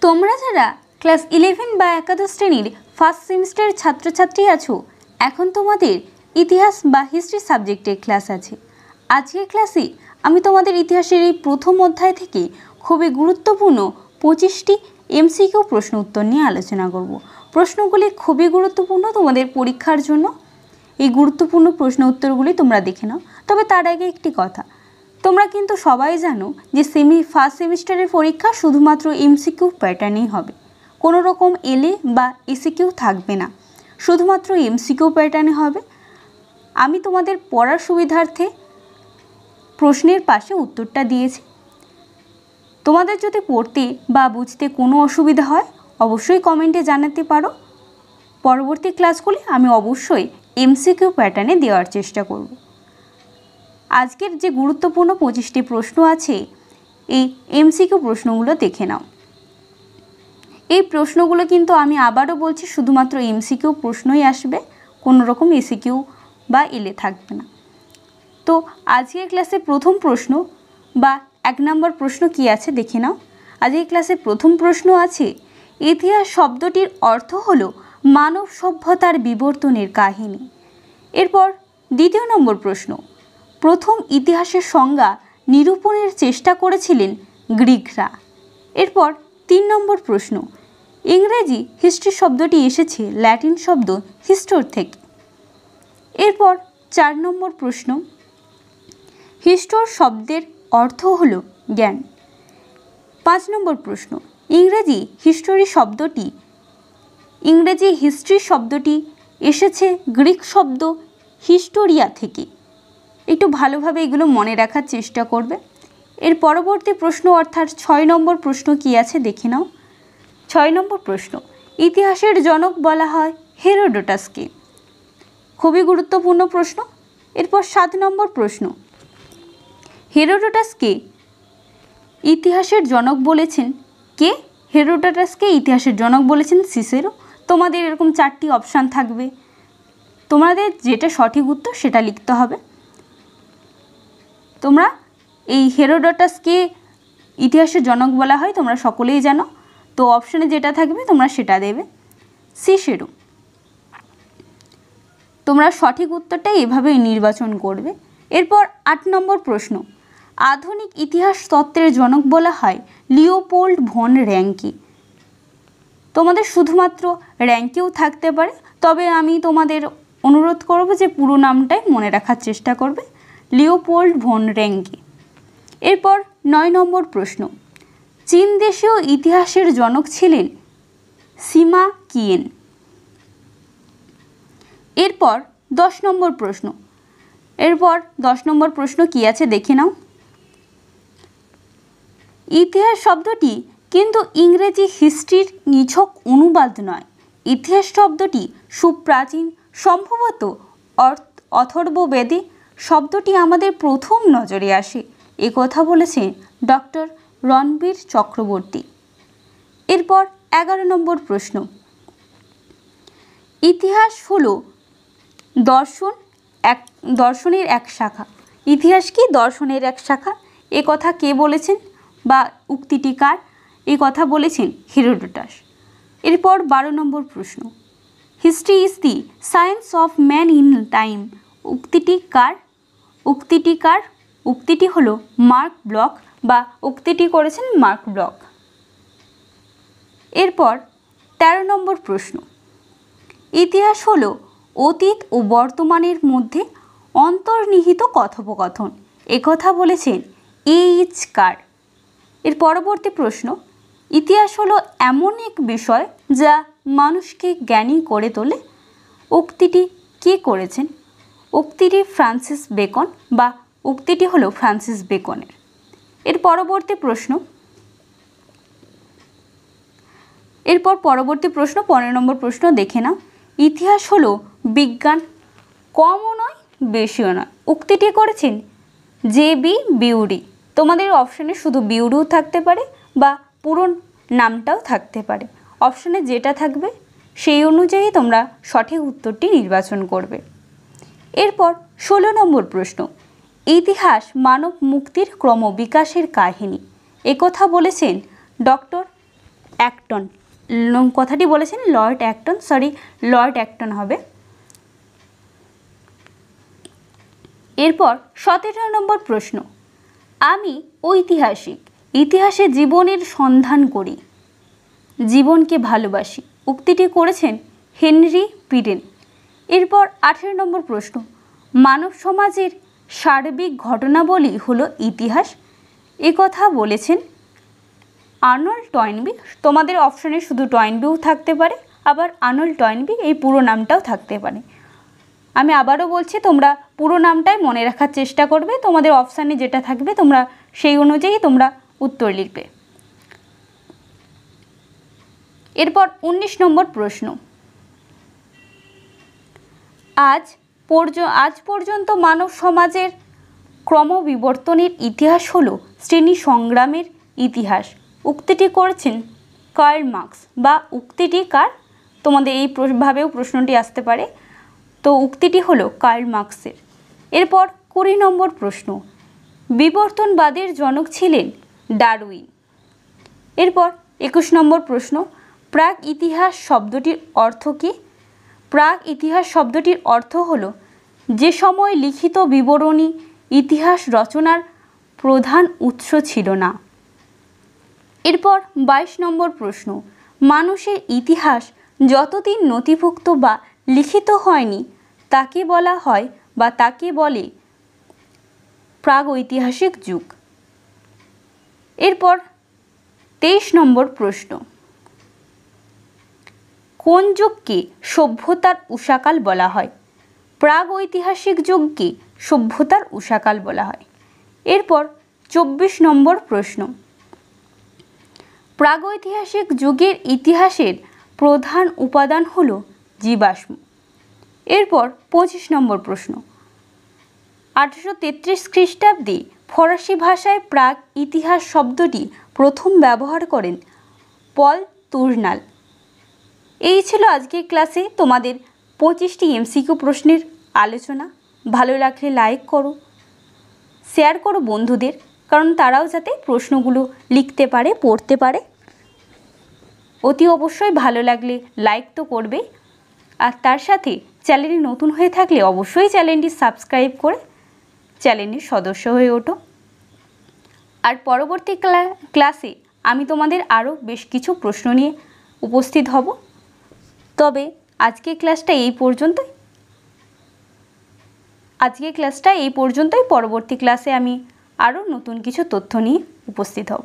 তোমরা যারা ক্লাস 11 বা একাদশ শ্রেণীর ফার্স্ট সেমিস্টারের ছাত্রছাত্রী আছো, এখন তোমাদের ইতিহাস বা হিস্ট্রি সাবজেক্টের ক্লাস আছে। আজকের ক্লাসে আমি তোমাদের ইতিহাসের এই প্রথম অধ্যায় থেকে খুবই গুরুত্বপূর্ণ 25টি এমসিকিউ প্রশ্ন উত্তর নিয়ে আলোচনা করব। প্রশ্নগুলি খুবই গুরুত্বপূর্ণ তোমাদের পরীক্ষার জন্য। এই গুরুত্বপূর্ণ প্রশ্ন উত্তরগুলি তোমরা দেখে নাও। তবে তার আগে একটি কথা, তোমরা কিন্তু সবাই জানো যে ফার্স্ট সেমিস্টারের পরীক্ষা শুধুমাত্র এমসিকিউ প্যাটার্নেই হবে, কোনো রকম এলএ বা এসিকিউ থাকবে না, শুধুমাত্র এমসিকিউ প্যাটার্নে হবে। আমি তোমাদের পড়ার সুবিধার্থে প্রশ্নের পাশে উত্তরটা দিয়েছি। তোমাদের যদি পড়তে বা বুঝতে কোনো অসুবিধা হয় অবশ্যই কমেন্টে জানাতে পারো। পরবর্তী ক্লাসগুলি আমি অবশ্যই এমসিকিউ প্যাটার্নে দেওয়ার চেষ্টা করব। আজকের যে গুরুত্বপূর্ণ 25টি প্রশ্ন আছে, এই এমসিকিউ প্রশ্নগুলো দেখে নাও। এই প্রশ্নগুলো কিন্তু আমি আবারও বলছি শুধুমাত্র এমসিকিউ প্রশ্নই আসবে, কোনো রকম এসিকিউ বা এলএ থাকবে না। তো আজকের ক্লাসে প্রথম প্রশ্ন বা 1 নম্বর প্রশ্ন কি আছে দেখে নাও। আজকের ক্লাসে প্রথম প্রশ্ন আছে, ইতিহাস শব্দটির অর্থ হলো মানব সভ্যতার বিবর্তনের কাহিনী। এরপর 2 নম্বর প্রশ্ন, প্রথম ইতিহাসের সংজ্ঞা নিরূপণের চেষ্টা করেছিলেন গ্রিকরা। এরপর 3 নম্বর প্রশ্ন, ইংরেজি হিস্ট্রি শব্দটি এসেছে ল্যাটিন শব্দ হিস্টোর থেকে। এরপর 4 নম্বর প্রশ্ন, হিস্টোর শব্দের অর্থ হলো জ্ঞান। 5 নম্বর প্রশ্ন, ইংরেজি হিস্ট্রি শব্দটি এসেছে গ্রিক শব্দ হিস্টোরিয়া থেকে। একটু ভালোভাবে এগুলো মনে রাখার চেষ্টা করবে। এর পরবর্তী প্রশ্ন অর্থাৎ 6 নম্বর প্রশ্ন কি আছে দেখে নাও। 6 নম্বর প্রশ্ন, ইতিহাসের জনক বলা হয় হেরোডোটাসকে। খুবই গুরুত্বপূর্ণ প্রশ্ন। এরপর 7 নম্বর প্রশ্ন, হেরোডোটাসকে ইতিহাসের জনক বলেছেন কে? হেরোডোটাসকে ইতিহাসের জনক বলেছেন সিসেরো। তোমাদের এরকম 4টি অপশান থাকবে, তোমাদের যেটা সঠিক উত্তর সেটা লিখতে হবে। তোমরা এই হেরোডোটাসকে ইতিহাসের জনক বলা হয় তোমরা সকলেই জানো, তো অপশানে যেটা থাকবে তোমরা সেটা দেবে, সিসেরো। তোমরা সঠিক উত্তরটাই এভাবেই নির্বাচন করবে। এরপর 8 নম্বর প্রশ্ন, আধুনিক ইতিহাস তত্ত্বের জনক বলা হয় লিওপোল্ড ভন র্যাঙ্কে। তোমাদের শুধুমাত্র র্যাঙ্কেও থাকতে পারে, তবে আমি তোমাদের অনুরোধ করব যে পুরো নামটাই মনে রাখার চেষ্টা করবে, লিওপোল্ড ভন র্যাঙ্কে। এরপর 9 নম্বর প্রশ্ন, চীন দেশীয় ইতিহাসের জনক ছিলেন সিমা কিয়েন। এরপর 10 নম্বর প্রশ্ন, এরপর 10 নম্বর প্রশ্ন কি আছে দেখে নাও। ইতিহাস শব্দটি কিন্তু ইংরেজি হিস্ট্রির নিছক অনুবাদ নয়। ইতিহাস শব্দটি সুপ্রাচীন, সম্ভবত অথর্ববেদে শব্দটি আমাদের প্রথম নজরে আসে, এ কথা বলেছেন ডক্টর রণবীর চক্রবর্তী। এরপর 11 নম্বর প্রশ্ন, ইতিহাস হলো দর্শনের এক শাখা। ইতিহাস কি? দর্শনের এক শাখা। এ কথা কে বলেছেন বা উক্তিটি কার? এই কথা বলেছেন হেরোডোটাস। এরপর 12 নম্বর প্রশ্ন, history is the science of man in time. উক্তিটি কার? উক্তিটি হলো মার্ক ব্লক বা উক্তিটি করেছেন মার্ক ব্লক। এরপর 13 নম্বর প্রশ্ন, ইতিহাস হলো অতীত ও বর্তমানের মধ্যে অন্তর্নিহিত কথোপকথন। একথা বলেছেন এইচ কার। এর পরবর্তী প্রশ্ন, ইতিহাস হলো এমন এক বিষয় যা মানুষকে জ্ঞানী করে তোলে। উক্তিটি কে করেছেন? উক্তিটি ফ্রান্সিস বেকন বা উক্তিটি হলো ফ্রান্সিস বেকনের। এর পরবর্তী প্রশ্ন 15 নম্বর প্রশ্ন দেখে নাও। ইতিহাস হলো বিজ্ঞান, কমও নয় বেশিও নয়। উক্তিটি করেছেন জে.বি. বিউরি। তোমাদের অপশানে শুধু বিউরিও থাকতে পারে বা পুরো নামটাও থাকতে পারে। অপশানে যেটা থাকবে সেই অনুযায়ী তোমরা সঠিক উত্তরটি নির্বাচন করবে। এরপর 16 নম্বর প্রশ্ন, ইতিহাস মানব মুক্তির ক্রমবিকাশের কাহিনী। একথা বলেছেন ডক্টর অ্যাক্টন, কথাটি বলেছেন Lord Acton, sorry Lord Acton হবে। এরপর 17 নম্বর প্রশ্ন, আমি ঐতিহাসিক, ইতিহাসে জীবনের সন্ধান করি, জীবনকে ভালোবাসি, উক্তিটি করেছেন হেনরি পিডেন। এরপর 18 নম্বর প্রশ্ন, মানব সমাজের সার্বিক ঘটনাবলী হলো ইতিহাস, কথা বলেছেন আর্নল্ড টয়েনবি। তোমাদের অপশনে শুধু টয়েনবিও থাকতে পারে, আবার আর্নল্ড টয়েনবি এই পুরো নামটাও থাকতে পারে। আমি আবারও বলছি, তোমরা পুরো নামটাই মনে রাখার চেষ্টা করবে, তোমাদের অপশানে যেটা থাকবে তোমরা সেই অনুযায়ী তোমরা উত্তর লিখবে। এরপর 19 নম্বর প্রশ্ন, আজ পর্যন্ত মানব সমাজের ক্রমবিবর্তনের ইতিহাস হলো শ্রেণী সংগ্রামের ইতিহাস, উক্তিটি করেছেন কার্ল মার্কস। বা উক্তিটি কার, তোমাদের এইভাবেও প্রশ্নটি আসতে পারে, তো উক্তিটি হলো কার্ল মার্কসের। এরপর 20 নম্বর প্রশ্ন, বিবর্তনবাদের জনক ছিলেন ডারউইন। এরপর 21 নম্বর প্রশ্ন, প্রাক ইতিহাস শব্দটির অর্থ কী? প্রাক ইতিহাস শব্দটির অর্থ হলো যে সময় লিখিত বিবরণী ইতিহাস রচনার প্রধান উৎস ছিল না। এরপর 22 নম্বর প্রশ্ন, মানুষের ইতিহাস যতদিন নথিভুক্ত বা লিখিত হয়নি তাকে বলা হয় বা তাকে বলে প্রাগৈতিহাসিক যুগ। এরপর 23 নম্বর প্রশ্ন, কোন যুগকে সভ্যতার উষাকাল বলা হয়? প্রাগৈতিহাসিক যুগকে সভ্যতার উষাকাল বলা হয়। এরপর 24 নম্বর প্রশ্ন, প্রাগৈতিহাসিক যুগের ইতিহাসের প্রধান উপাদান হলো জীবাশ্ম। এরপর 25 নম্বর প্রশ্ন, 1833 খ্রিস্টাব্দে ফরাসি ভাষায় প্রাক ইতিহাস শব্দটি প্রথম ব্যবহার করেন পল তুর্নাল। এই ছিল আজকের ক্লাসে তোমাদের 25টি MCQ প্রশ্নের আলোচনা। ভালো লাগলে লাইক করো, শেয়ার করো বন্ধুদের, কারণ তারাও যাতে প্রশ্নগুলো লিখতে পারে, পড়তে পারে। অতি অবশ্যই ভালো লাগলে লাইক তো করবে, আর তার সাথে চ্যানেলে নতুন হয়ে থাকলে অবশ্যই চ্যানেলটি সাবস্ক্রাইব করে চ্যানেলের সদস্য হয়ে ওঠো। আর পরবর্তী ক্লাসে আমি তোমাদের আরও বেশ কিছু প্রশ্ন নিয়ে উপস্থিত হব। তবে আজকের ক্লাসটা এই পর্যন্তই। পরবর্তী ক্লাসে আমি আরও নতুন কিছু তথ্য নিয়ে উপস্থিত হব।